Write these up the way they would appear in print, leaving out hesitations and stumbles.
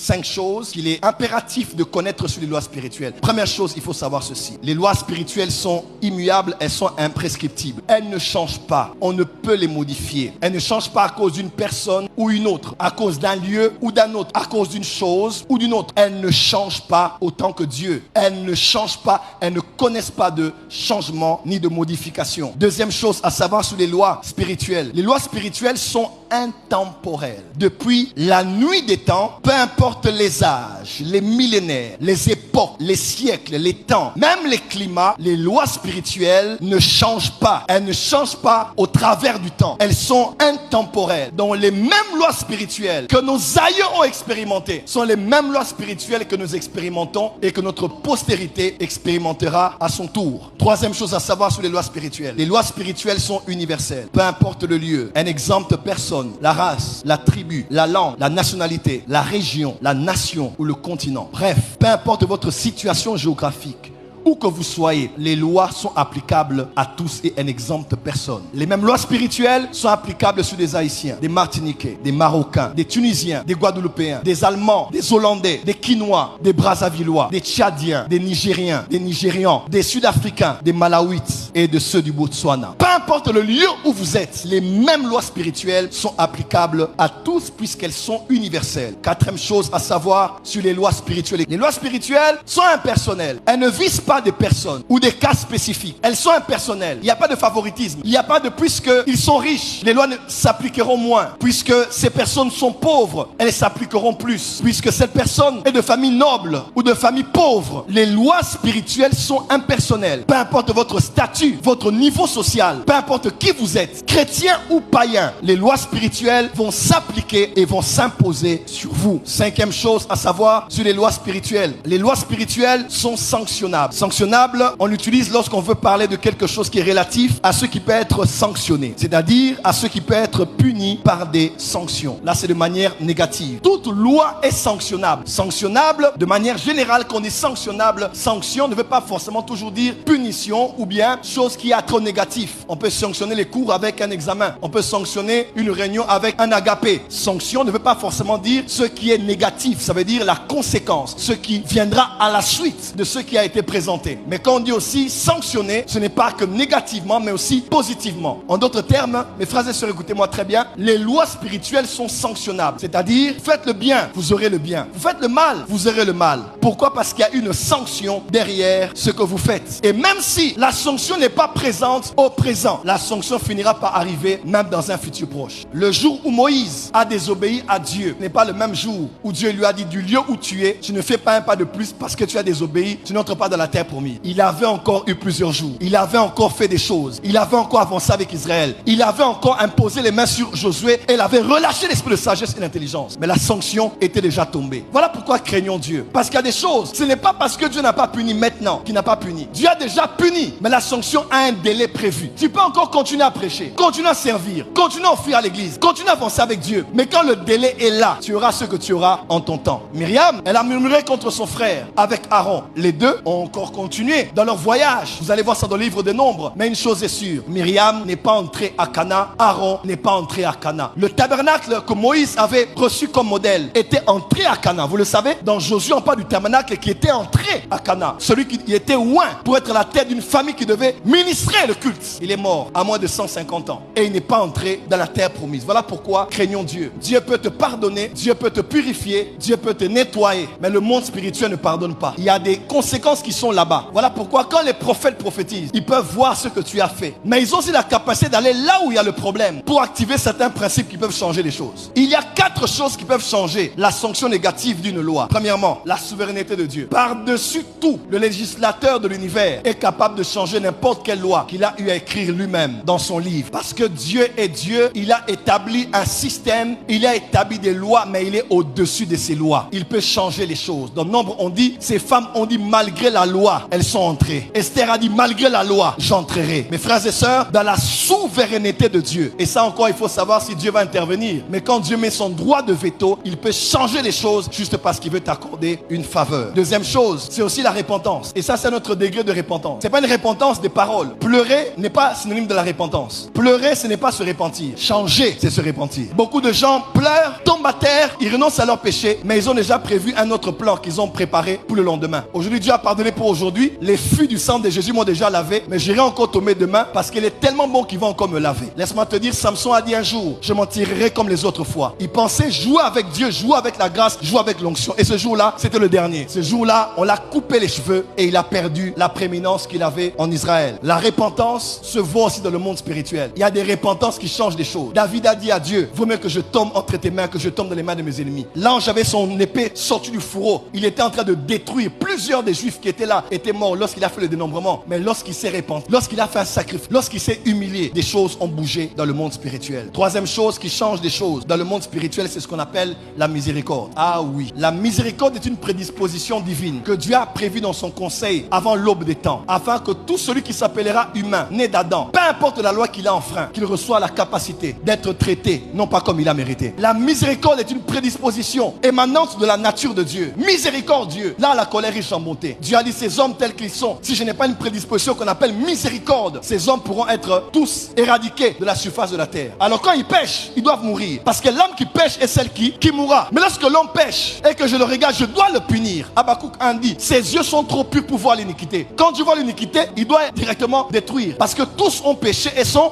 5 choses qu'il est impératif de connaître sur les lois spirituelles. Première chose, il faut savoir ceci. Les lois spirituelles sont immuables, elles sont imprescriptibles. Elles ne changent pas. On ne peut les modifier. Elles ne changent pas à cause d'une personne ou une autre, à cause d'un lieu ou d'un autre, à cause d'une chose ou d'une autre. Elles ne changent pas autant que Dieu. Elles ne changent pas, elles ne connaissent pas de changement ni de modification. Deuxième chose à savoir sur les lois spirituelles. Les lois spirituelles sont intemporelles. Depuis la nuit des temps, peu importe les âges, les millénaires, les époques, les siècles, les temps, même les climats, les lois spirituelles ne changent pas. Elles ne changent pas au travers du temps. Elles sont intemporelles. Donc les mêmes lois spirituelles que nos aïeux ont expérimentées sont les mêmes lois spirituelles que nous expérimentons et que notre postérité expérimentera à son tour. Troisième chose à savoir sur les lois spirituelles. Les lois spirituelles sont universelles. Peu importe le lieu. Elles n'exemptent personne. La race, la tribu, la langue, la nationalité, la région, la nation ou le continent. Bref, peu importe votre situation géographique, où que vous soyez, les lois sont applicables à tous et elles n'exemptent personne. Les mêmes lois spirituelles sont applicables sur des Haïtiens, des Martiniquais, des Marocains, des Tunisiens, des Guadeloupéens, des Allemands, des Hollandais, des Quinois, des Brazzavillois, des Tchadiens, des Nigériens, des Nigérians, des Sud-Africains, des Malawites et de ceux du Botswana. Peu importe le lieu où vous êtes, les mêmes lois spirituelles sont applicables à tous puisqu'elles sont universelles. Quatrième chose à savoir sur les lois spirituelles. Les lois spirituelles sont impersonnelles. Elles ne visent pas des personnes ou des cas spécifiques. Elles sont impersonnelles. Il n'y a pas de favoritisme. Il n'y a pas de puisqu'ils sont riches, les lois s'appliqueront moins. Puisque ces personnes sont pauvres, elles s'appliqueront plus. Puisque cette personne est de famille noble ou de famille pauvre, les lois spirituelles sont impersonnelles. Peu importe votre statut, votre niveau social, peu importe qui vous êtes, chrétien ou païen, les lois spirituelles vont s'appliquer et vont s'imposer sur vous. Cinquième chose à savoir sur les lois spirituelles. Les lois spirituelles sont sanctionnables. Sanctionnable, on l'utilise lorsqu'on veut parler de quelque chose qui est relatif à ce qui peut être sanctionné, c'est-à-dire à ce qui peut être puni par des sanctions. Là, c'est de manière négative. Toute loi est sanctionnable. Sanctionnable, de manière générale, quand on dit sanctionnable, sanction ne veut pas forcément toujours dire punition ou bien chose qui est trop négatif. On peut sanctionner les cours avec un examen. On peut sanctionner une réunion avec un agapé. Sanction ne veut pas forcément dire ce qui est négatif. Ça veut dire la conséquence, ce qui viendra à la suite de ce qui a été présenté. Mais quand on dit aussi sanctionner, ce n'est pas que négativement, mais aussi positivement. En d'autres termes, mes frères et sœurs, écoutez-moi très bien, les lois spirituelles sont sanctionnables. C'est-à-dire, faites le bien, vous aurez le bien. Vous faites le mal, vous aurez le mal. Pourquoi? Parce qu'il y a une sanction derrière ce que vous faites. Et même si la sanction n'est pas présente au présent, la sanction finira par arriver même dans un futur proche. Le jour où Moïse a désobéi à Dieu n'est pas le même jour où Dieu lui a dit du lieu où tu es, tu ne fais pas un pas de plus parce que tu as désobéi, tu n'entres pas dans la terre promise. Il avait encore eu plusieurs jours. Il avait encore fait des choses. Il avait encore avancé avec Israël. Il avait encore imposé les mains sur Josué et il avait relâché l'esprit de sagesse et d'intelligence. Mais la sanction était déjà tombée. Voilà pourquoi craignons Dieu. Parce qu'il y a des choses. Ce n'est pas parce que Dieu n'a pas puni maintenant qu'il n'a pas puni. Dieu a déjà puni. Mais la sanction a un délai prévu. Tu peux encore continuer à prêcher, continuer à servir, continuer à offrir à l'église, continuer à avancer avec Dieu. Mais quand le délai est là, tu auras ce que tu auras en ton temps. Myriam, elle a murmuré contre son frère avec Aaron. Les deux ont encore continué dans leur voyage. Vous allez voir ça dans le livre des Nombres. Mais une chose est sûre, Myriam n'est pas entrée à Cana, Aaron n'est pas entré à Cana. Le tabernacle que Moïse avait reçu comme modèle était entré à Cana. Vous le savez, dans Josué, on parle du tabernacle qui était entré à Cana. Celui qui était loin pour être la tête d'une famille qui devait ministrer le culte. Il est mort à moins de 150 ans. Et il n'est pas entré dans la terre promise. Voilà pourquoi craignons Dieu. Dieu peut te pardonner, Dieu peut te purifier, Dieu peut te nettoyer. Mais le monde spirituel ne pardonne pas. Il y a des conséquences qui sont là-bas. Voilà pourquoi quand les prophètes prophétisent, ils peuvent voir ce que tu as fait. Mais ils ont aussi la capacité d'aller là où il y a le problème pour activer certains principes qui peuvent changer les choses. Il y a 4 choses qui peuvent changer la sanction négative d'une loi. Premièrement, la souveraineté de Dieu. Par-dessus tout, le législateur de l'univers est capable de changer n'importe quelle loi qu'il a eu à écrire lui-même dans son livre. Parce que Dieu est Dieu, il a établi un système, il a établi des lois, mais il est au-dessus de ces lois. Il peut changer les choses. Dans Nombre, on dit, ces femmes ont dit malgré la loi, elles sont entrées. Esther a dit malgré la loi, j'entrerai. Mes frères et sœurs, dans la souveraineté de Dieu. Et ça encore, il faut savoir si Dieu va intervenir. Mais quand Dieu met son droit de veto, il peut changer les choses juste parce qu'il veut t'accorder une faveur. Deuxième chose, c'est aussi la repentance. Et ça, c'est notre degré de repentance. C'est pas une repentance des parole. Pleurer n'est pas synonyme de la repentance. Pleurer, ce n'est pas se repentir. Changer, c'est se repentir. Beaucoup de gens pleurent, tombent à terre, ils renoncent à leur péché, mais ils ont déjà prévu un autre plan qu'ils ont préparé pour le lendemain. Aujourd'hui, Dieu a pardonné pour aujourd'hui. Les flux du sang de Jésus m'ont déjà lavé, mais j'irai encore tomber demain parce qu'il est tellement bon qu'il va encore me laver. Laisse-moi te dire, Samson a dit un jour, je m'en tirerai comme les autres fois. Il pensait jouer avec Dieu, jouer avec la grâce, jouer avec l'onction. Et ce jour-là, c'était le dernier. Ce jour-là, on l'a coupé les cheveux et il a perdu la prééminence qu'il avait en Israël. La repentance se voit aussi dans le monde spirituel. Il y a des repentances qui changent des choses. David a dit à Dieu, vaut mieux que je tombe entre tes mains que je tombe dans les mains de mes ennemis. L'ange avait son épée sortie du fourreau. Il était en train de détruire. Plusieurs des juifs qui étaient là étaient morts lorsqu'il a fait le dénombrement. Mais lorsqu'il s'est repenti, lorsqu'il a fait un sacrifice, lorsqu'il s'est humilié, des choses ont bougé dans le monde spirituel. Troisième chose qui change des choses dans le monde spirituel, c'est ce qu'on appelle la miséricorde. Ah oui, la miséricorde est une prédisposition divine que Dieu a prévue dans son conseil avant l'aube des temps, afin que tout celui qui s'appellera humain, né d'Adam, peu importe la loi qu'il a enfreint, qu'il reçoit la capacité d'être traité, non pas comme il a mérité. La miséricorde est une prédisposition émanante de la nature de Dieu. Miséricordieux, là la colère riche en bonté. Dieu a dit, ces hommes tels qu'ils sont, si je n'ai pas une prédisposition qu'on appelle miséricorde, ces hommes pourront être tous éradiqués de la surface de la terre. Alors quand ils pêchent, ils doivent mourir, parce que l'âme qui pêche est celle qui mourra. Mais lorsque l'homme pêche et que je le regarde, je dois le punir. Habakkuk 1 dit, ses yeux sont trop purs pour voir l'iniquité. Quand Dieu voit l'iniquité, il doit directement détruire, parce que tous ont péché et sont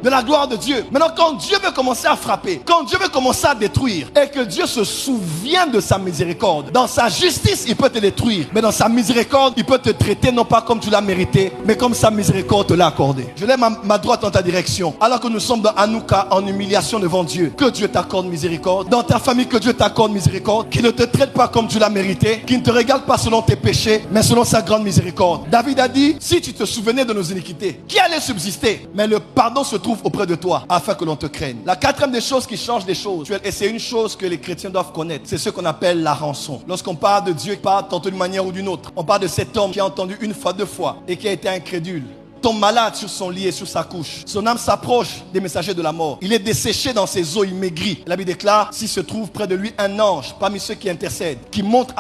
de la gloire de Dieu. Maintenant, quand Dieu veut commencer à frapper, quand Dieu veut commencer à détruire, et que Dieu se souvient de sa miséricorde, dans sa justice, il peut te détruire, mais dans sa miséricorde, il peut te traiter non pas comme tu l'as mérité, mais comme sa miséricorde te l'a accordé. Je lève ma droite dans ta direction, alors que nous sommes dans Hanouka, en humiliation devant Dieu. Que Dieu t'accorde miséricorde. Dans ta famille, que Dieu t'accorde miséricorde. Qu'il ne te traite pas comme tu l'as mérité, qu'il ne te regarde pas selon tes péchés, mais selon sa grande miséricorde. David a dit, si tu te souvenais de nos iniquités, qui allait subsister? Mais le pardon se trouve auprès de toi, afin que l'on te craigne. La quatrième des choses qui change des choses, et c'est une chose que les chrétiens doivent connaître, c'est ce qu'on appelle la rançon. Lorsqu'on parle de Dieu, il parle tantôt d'une manière ou d'une autre. On parle de cet homme qui a entendu une fois, deux fois, et qui a été incrédule, tombe malade sur son lit et sur sa couche. Son âme s'approche des messagers de la mort. Il est desséché dans ses os, il maigrit. La Bible déclare, s'il se trouve près de lui un ange, parmi ceux qui intercèdent, qui monte